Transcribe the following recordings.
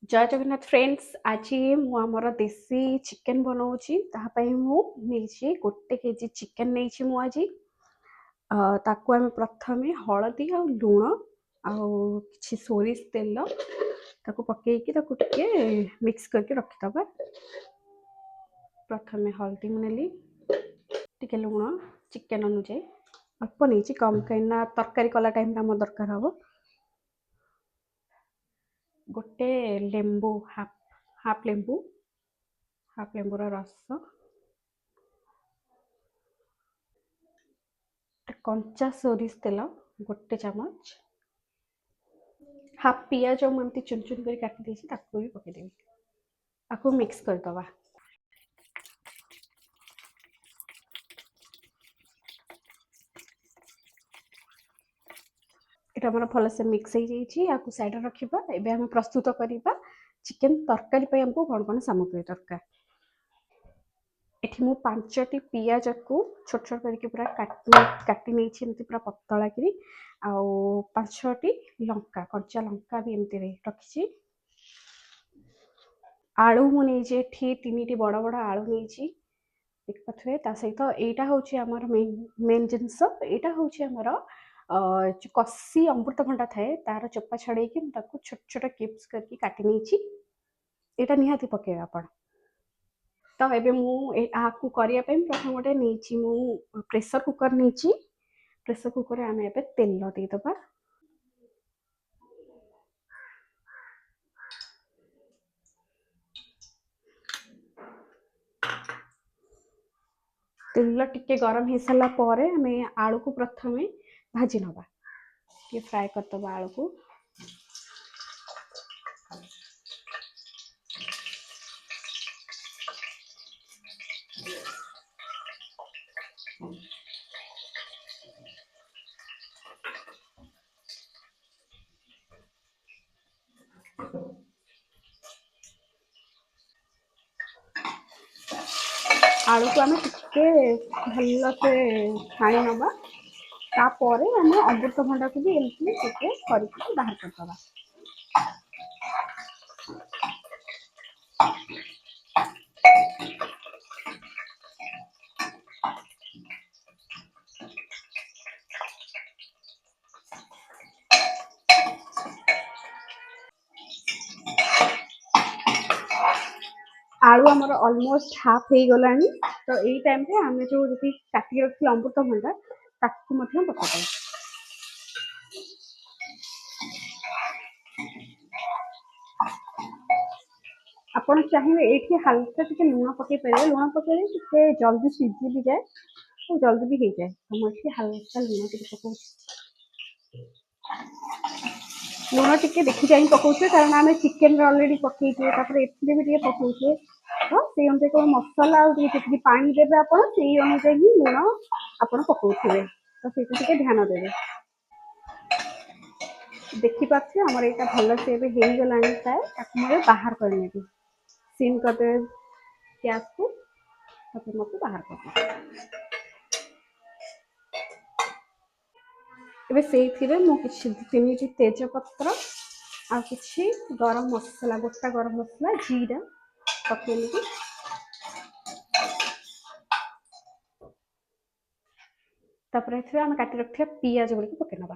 जय जगन्नाथ फ्रेंड्स। आज मु आमर देसी चिकेन बनाऊँगी ताहापाई मु नेइछि 1 केजी चिकेन नेइछि मु आज ताकू आम प्रथमे हलदी आ लुण आउ किछि सोरिष तेल ताकू पकेइकी ताकू टिके मिक्स करके रखिदबा। प्रथमे हलदी मु नेली टिके लुण चिकेन अनुଯାयी अल्प नेइछि कम कहिना तरकारी कला टाइम रे हम दरकार हबो। गोटे लेंबू हाफ लेंबूर रस कंचा सोरिष तेल 1 चामच हाफ पियाज मुझे चुन चुन कर काटी देछि ताकू भी पकेदेबी आपको मिक्स करदबा। एटा हमर भल से मिक्स हो जाइए आपको साइड रखिबा। एबे हम प्रस्तुत करिबा चिकेन तरकारी पे हमको कौन कौन सामग्री दरकार। एठी मु 5टी पियाज को छोट छोट करके पूरा काटी नहीं एमती पूरा पतला करी आउ 5-6टी लंका कंचा लंका भी एमती रखी। आलू मु नहीं एठी 3टी बड़ बड़ आलू नहीं देखिए ता सहित एटा होची हमर मेन जिनस। एटा होची हमर कसी अमृतभंडा थाए तार चोपा छड़े कि छोट छोट क्यूब्स करके काटी नहीं एटा निहाती पकेबा आपण। तो एबे मु आकु करिया पे प्रथम गोटे नहीं मु प्रेशर कुकर नहीं। प्रेशर कुकर आम एबे तेल देदबा। तेल टिके गरम हो सारा पर आम आलू को प्रथमे भाजी नवा टे फ्राए करदबा आलू को। आलू को आम टिके भल से छाणी नवा तापर आम अमृतभंडा को भी एमती टिके करके बाहर करदबा। आलू आमर ऑलमोस्ट हाफ हो गलानी तो यही टाइम रे आम जो काटिक रखी अमृतभंडा ताकू पकाई। आपड़ चाहिए ये हल्का टे लुण पकई पारे लुण पकड़े टे जल्दी सीझी भी जाए और जल्दी भी हो जाए। तो मुझे हल्का लुण टे पकाऊ लुण टे देखी चाहिए पकाऊे कारण आम चिकेन अलरेडी पकईचे एथिरे भी टे पकाऊे तो से अनुसार कौन मसला आगे पानी देवे आप अनुसार ही लुण आप पकाउे तो से ध्यान देवे। देखिपे आमर यहाँ भल से हो गला प्राय बाहर करने सीम करदे गैस को मत बाहर कर। एबे से मुझे 3टी तेजपत्र आ किछि गरम मसला गोटा गरम मसला जीरा पकेली आम काटी रखा पियाज गुड़ी पकई नवा।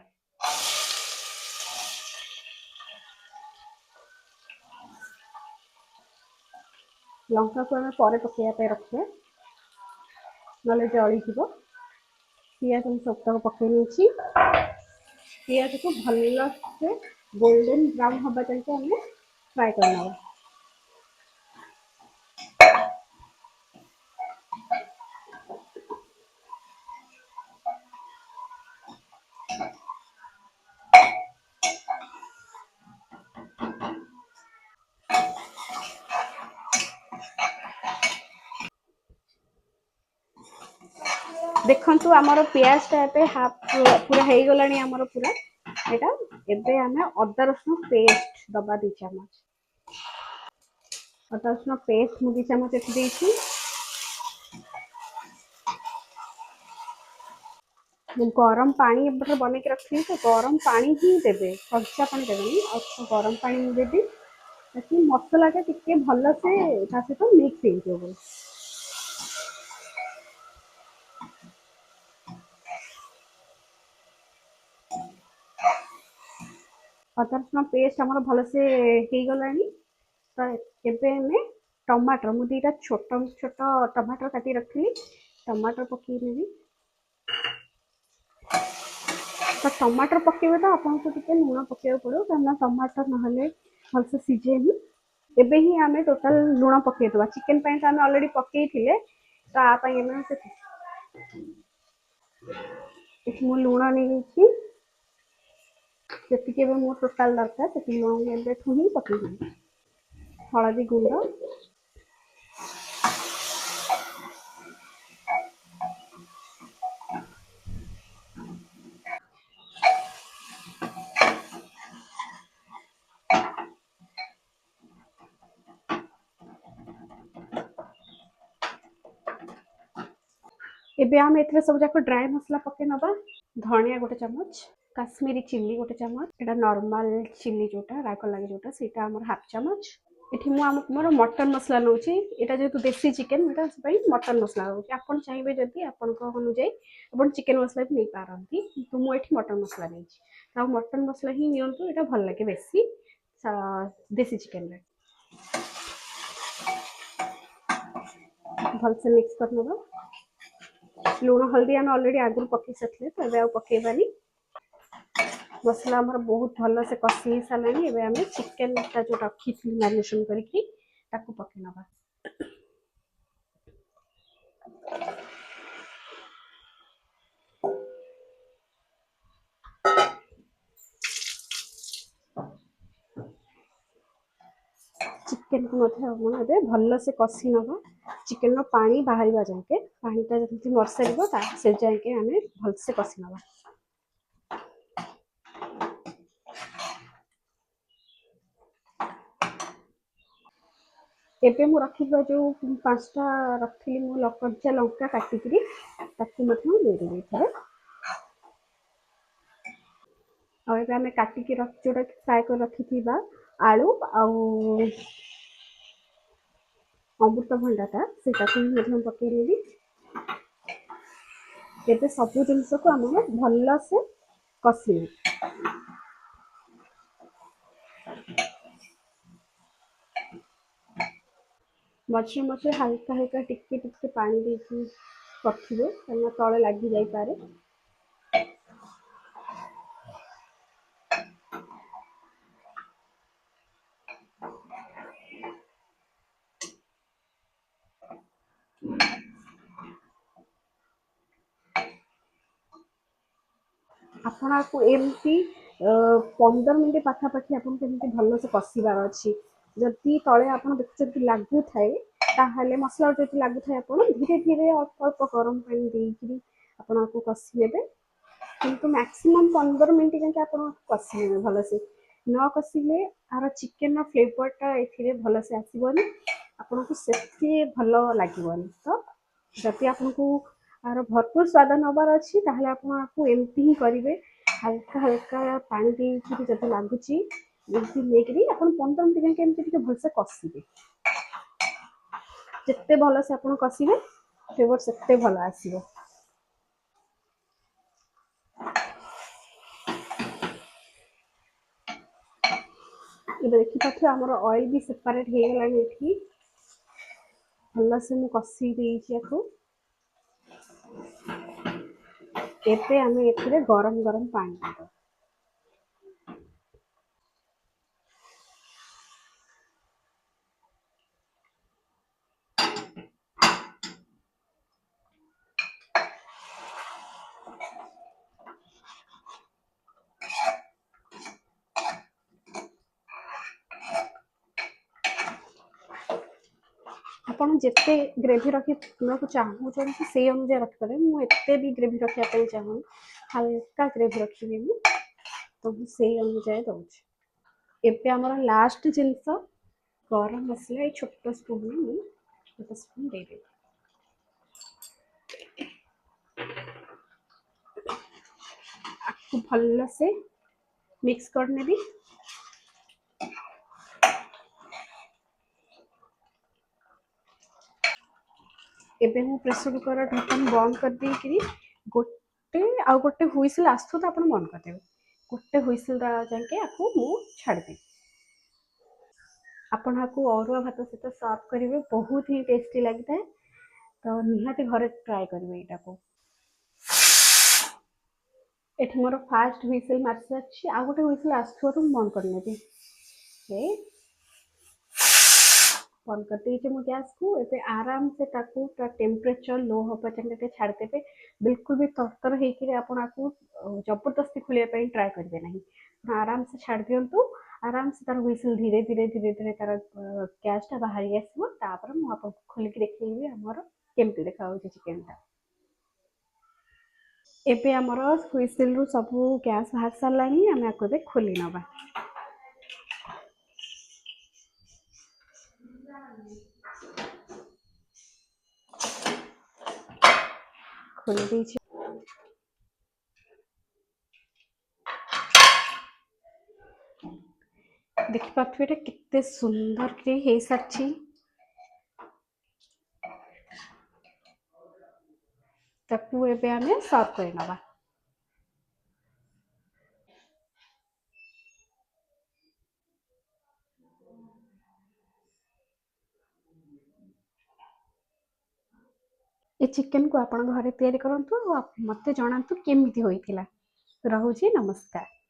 लंका को आम पर पकड़ा रखिए ना जली पियाज हम सब पकई नहीं पियाज को भल से गोल्डन ब्राउन हवा चलते आम फ्राए करना। देखु आमर पियाजटा ए हाफ पूरा हो गला आमर पूरा यहाँ एबे आम अदा रसुण पेस्ट दबा 2 चामच अदा रसुण पेस्ट मु 2 चामच देती गरम पानी बन के रखी तो गरम पानी ही देवे कंचा पानी देवे गरम पानी देवी ताकि मसलाटा टिके भल से ता सहित मिक्स हो। अदा रसुण पेस्ट आमर भलसे हो गलानी। तो एबे हमें टमाटर मु दीटा छोट छोट टमाटर काटी रखी टमाटर पकईनेबी। तो टमाटर पकेबे तो आपको टिके लुण पकेबा पड़ो कारण टमाटर नहले भलसे सीझेनी। एबे ही आमे टोटल लुण पकेइदबा चिकन पई तो आमे ऑलरेडी पकेइथिले तो आ पई एमे से एठी मु लुण नै छी जेतिके एबे मो टोटल दरकार सेति लुण एबे ठु ही पकेइबी। हळदी गुंड एबे आम एथरे सब जाक ड्राई मसला पके नबा। धनिया गोटे चम्मच, काश्मीरी चिल्ली गोटे चम्मच, एटा नॉर्मल चिल्ली जोटा राग लागे जोटा सेटा हमर हाफ चम्मच। एठी मु मोर मटन मसला नउची एटा जेतु देसी चिकन एटा पई मटन मसला नउची। आपण चाहिबे जदी आपण को अनुଯାयी आपण चिकन मसला भी नै पारंती तो मु एठी मटन मसला नैची। तो मटन मसला ही नियंतु एटा भल लागे बेसी देसी चिकन रे। भल से मिक्स कर नबा। लुण हल्दी आम ऑलरेडी आगु पकई सारे तो एबे पकेबानी। मसला हमर बहुत भल से कषि सारे एबे आमे चिकन ता जो रखी मैरिनेशन करके ताकू पके नबा। चिकन को मध्य भल से कषि नबा। चिकन रो पानी बाहर जाके पानीटा जब मरसार से जाके आम भल से कषि नबा। एबे मु रखिबा जो पांचटा रखिली मु कच्चा लंका काटिकरी ताकू मध्य दे देबे एथरे। और एबे आमे काटिकी रख जोटा फ्राई कर रखिथिबा आलू आउ अमृतभंडाटा सेटाକୁ ମଧ୍ୟ ପକେଇନେବି। ଏବେ ସବୁ ଜିନିଷକୁ ଆମେ ଭଲସେ କଷିବା। मझे मझे हल्का हल्का टिके टिके पानी देके रखिए कहीं तले लगी जापे। आपण आपको एमती 15 मिनट पाखापाखि आपन केमती भल से कषिबार अच्छी। जदि तले आप देखुं लगू थाए ताहले मसला जो लगू थाए आप धीरे धीरे अल्प अल्प गरम पानी देकरी आपको कषिदेवे। किंतु मैक्सिमम 15 मिनट जाके आप कषिदेवे भल से। न कषिले आर चिकेन फ्लेवरटा ए भल से आसबनी आपको से भल लगे। तो जदि आपको आर भरपूर स्वाद नबार अच्छी ताहले आपको एमती ही करेंगे। हल्का हल्का पानी देकर जब लगुच लेकिन आप 15 मिनट जाके भलसे कषिबे। जिते भल से आप कषिबे फ्लेवर सेते भल आसो। देखिए आमर ऑयल भी सेपरेट हो गलानी। भल से मु कषि देइछि याकू। एबे आमे एथिरे गरम गरम पानी देबा। आपन जिते ग्रेवी रखा चाहूँ से अनुसार रखिपारे। मुझे भी ग्रेवी रखापी चाहूँ हल्का ग्रेवी रखी तो मुझे अनुसार दूसरी। एबे आमर लास्ट जिनस गरम मसला छोट स्पून में छोट स्पून दे देबे। आपको भल से मिक्स करने भी। ଏବେ ମୁଁ ପ୍ରେସର କୁକର ଢକ୍କନ ବନ୍ଦ କରିଦେଇକିରି ଗୋଟେ ଆଉ ଗୋଟେ ହୁଇସିଲ୍ ଆସୁ ତ ଆପଣ ବନ୍ଦ କରିଦେବେ। ଗୋଟେ ହୁଇସିଲ୍ ଯାକେ ଆକୁ ମୁଁ ଛାଡ଼ିଦେବି। ଆପଣ ଆକୁ ଅରୁଆ ଭାତ ସହିତ ସର୍ଭ କରିବେ, ବହୁତ ହିଁ ଟେଷ୍ଟି ଲାଗିଥାଏ। ତ ନିହାତି ଘରେ ଟ୍ରାଏ କରିବେ ଏଇଟାକୁ। ଏଠି ମୋର ଫାଷ୍ଟ ହୁଇସିଲ୍ ମାରି ସାରିଛି, ଆଉ ଗୋଟେ ହୁଇସିଲ୍ ଆସୁଥିବାରୁ ମୁଁ ବନ୍ଦ କରିନେବି। ଓକେ, ବନ୍ଦ କରିଦେଇଛି ମୁଁ ଗ୍ୟାସ୍‌କୁ। ଏବେ ଆରାମସେ ତାକୁ ତା ଟେମ୍ପରେଚର ଲୋ ହେବା ଯାକେ ଟିକେ ଛାଡ଼ିଦେବେ। ବିଲକୁଲ ବି ତରତର ହେଇକିରି ଆପଣ ଆକୁ ଜବରଦସ୍ତି ଖୋଲିବା ପାଇଁ ଟ୍ରାଏ କରିବେ ନାହିଁ। ଆରାମସେ ଛାଡ଼ି ଦିଅନ୍ତୁ। ଆରାମସେ ତାର ହୁଇସିଲ୍ ଧୀରେ ଧୀରେ ଧୀରେ ଧୀରେ ତାର ଗ୍ୟାସ୍‌ଟା ବାହାରି ଆସିବ। ତାପରେ ମୁଁ ଆପଣଙ୍କୁ ଖୋଲିକି ଦେଖେଇବି ଆମର କେମିତି ଦେଖାଯାଉଛି ଚିକେନ୍‌ଟା। ଏବେ ଆମର ହୁଇସିଲ୍‌ରୁ ସବୁ ଗ୍ୟାସ୍ ବାହାରି ସାରିଲାଣି। ଆମେ ଆକୁ ଏବେ ଖୋଲି ନେବା। ଖୋଲି ଦେଇଛି। ଦେଖିପାରୁଥିବେ ଏଇଟା କେତେ ସୁନ୍ଦର ହେଇସାରିଛି। ତାକୁ ଏବେ ଆମେ ସର୍ଭ କରିନେବା। ଏ ଚିକେନ୍‌କୁ ଆପଣ ଘରେ ତିଆରି କରନ୍ତୁ ଆଉ ମୋତେ ଜଣାନ୍ତୁ କେମିତି ହୋଇଥିଲା। ରହୁଛି, ନମସ୍କାର।